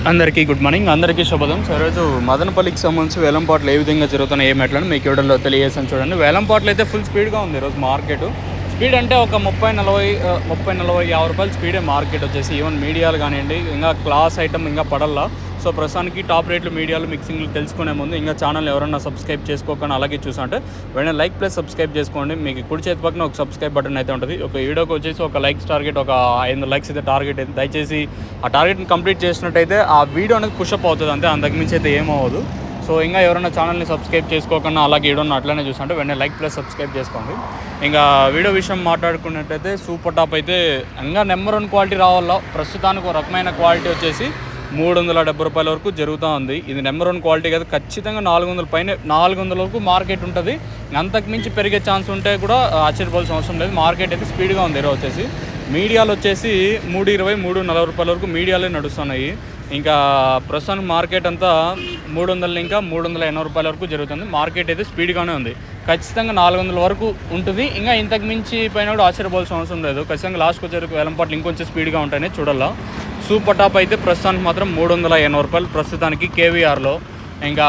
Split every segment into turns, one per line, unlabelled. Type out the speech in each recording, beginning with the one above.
అందరికీ good morning, అందరికీ శుభోదయం. సో ఈరోజు మదనపల్లికి సంబంధించి వేలంపాట్లు ఏ విధంగా జరుగుతున్నాయి ఏమెట్లని మీకు వీడియోలో తెలియజేసాను చూడండి. వేలంపాట్లు అయితే ఫుల్ స్పీడ్గా ఉంది ఈరోజు మార్కెట్. స్పీడ్ అంటే ఒక 30-40 రూపాయలు స్పీడే మార్కెట్ వచ్చేసి. ఈవెన్ మీడియాలు కానివ్వండి, ఇంకా క్లాస్ ఐటమ్ ఇంకా పడల్లా. సో ప్రస్తుతానికి టాప్ రేట్లు మీడియాలు మిక్సింగ్లు తెలుసుకునే ముందు ఇంకా ఛానల్ ఎవరైనా సబ్స్క్రైబ్ చేసుకోకుండా అలాగే చూసాంటే వెంటనే లైక్ ప్లస్ సబ్స్క్రైబ్ చేసుకోండి. మీకు కుడి చేతి పక్కన ఒక సబ్స్క్రైబ్ బటన్ అయితే ఉంటుంది. ఒక వీడియోకి వచ్చేసి ఒక లైక్స్ టార్గెట్, ఒక 500 లైక్స్ అయితే టార్గెట్ అయితే దయచేసి ఆ టార్గెట్ని కంప్లీట్ చేసినట్టయితే ఆ వీడియో అనేది పుషప్ అవుతుంది, అంతే, అంతకుమించి అయితే ఏమవ్వదు. సో ఇంకా ఎవరైనా ఛానల్ని సబ్స్క్రైబ్ చేసుకోకుండా అలాగే వీడియోని అట్లనే చూస్తుంటే వెంటనే లైక్ ప్లస్ సబ్స్క్రైబ్ చేసుకోండి. ఇంకా వీడియో విషయం మాట్లాడుకున్నట్టయితే సూపర్ టాప్ అయితే ఇంకా నెంబర్ 1 క్వాలిటీ రావాలా. ప్రస్తుతానికి ఒక రకమైన క్వాలిటీ వచ్చేసి 370 రూపాయల వరకు జరుగుతూ ఉంది. ఇది నెంబర్ 1 క్వాలిటీ కదా, ఖచ్చితంగా 400 పైన 400 వరకు మార్కెట్ ఉంటుంది. అంతకు మించి పెరిగే ఛాన్స్ ఉంటే కూడా ఆశ్చర్యపోవాల్సిన అవసరం లేదు. మార్కెట్ అయితే స్పీడ్గా ఉంది ఈరోజు వచ్చేసి. మీడియాలు వచ్చేసి 320, 340 రూపాయల వరకు మీడియాలే నడుస్తున్నాయి. ఇంకా ప్రస్తుతానికి మార్కెట్ అంతా 300 ఇంకా 380 రూపాయల వరకు జరుగుతుంది. మార్కెట్ అయితే స్పీడ్గానే ఉంది. ఖచ్చితంగా 400 వరకు ఉంటుంది. ఇంకా ఇంతకు మించి పైన కూడా ఆశ్చర్యపోవాల్సిన అవసరం లేదు. ఖచ్చితంగా లాస్ట్కి వచ్చేసరికి వేలంపాట్లు ఇంకొంచెం స్పీడ్గా ఉంటాయని చూడాలా. సూపర్ టాప్ అయితే ప్రస్తుతానికి మాత్రం 380 రూపాయలు ప్రస్తుతానికి కేవీఆర్లో. ఇంకా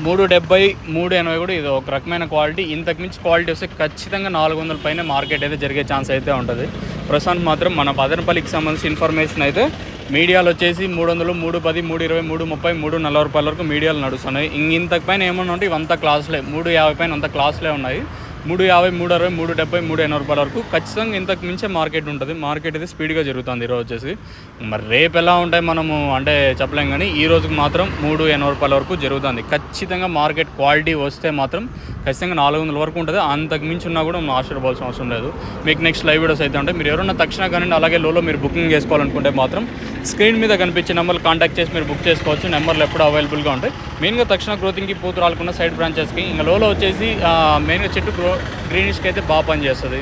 370, 380 కూడా ఇది ఒక రకమైన క్వాలిటీ. ఇంతకు మించి క్వాలిటీ వస్తే ఖచ్చితంగా 400 పైన మార్కెట్ అయితే జరిగే ఛాన్స్ అయితే ఉంటుంది. ప్రస్తుతానికి మాత్రం మన మదనపల్లికి సంబంధించిన ఇన్ఫర్మేషన్ అయితే మీడియాలు వచ్చేసి 300, 310, 320, 330, 340 రూపాయల వరకు మీడియాలు నడుస్తున్నాయి. ఇంతకు పైన ఏమన్నా ఉంటే ఇవంతా క్లాసులే, 350 పైన అంతా క్లాసులే ఉన్నాయి. 350, 360, 370, 380 రూపాయల వరకు ఖచ్చితంగా ఇంతకు మించే మార్కెట్ ఉంటుంది. మార్కెట్ అయితే స్పీడ్గా జరుగుతుంది ఈరోజు వచ్చేసి. మరి రేపు ఎలా ఉంటాయి మనము అంటే చెప్పలేం, కానీ ఈ రోజుకి మాత్రం 380 రూపాయల వరకు జరుగుతుంది. ఖచ్చితంగా మార్కెట్ క్వాలిటీ వస్తే మాత్రం ఖచ్చితంగా 400 వరకు ఉంటుంది. అంతకు మించి ఉన్నా కూడా మనం ఆశ్చర్యపోవాల్సిన అవసరం లేదు. మీకు నెక్స్ట్ లైవ్ వీడియోస్ అయితే ఉంటాయి. మీరు ఎవరైనా తక్షణ కానీ అలాగే లోలో మీరు బుకింగ్ చేసుకోవాలనుకుంటే మాత్రం స్క్రీన్ మీద కనిపించే నెంబర్లు కాంటాక్ట్ చేసి మీరు బుక్ చేసుకోవచ్చు. నెంబర్లు ఎప్పుడు అవైలబుల్గా ఉంటాయి. మెయిన్గా తక్షణ గ్రోతింగ్కి, పూతు రాలకుండా సైడ్ బ్రాంచెస్కి. ఇంకా లోలో వచ్చేసి మెయిన్గా చెట్టు గ్రీనిష్కి అయితే బాగా పనిచేస్తుంది.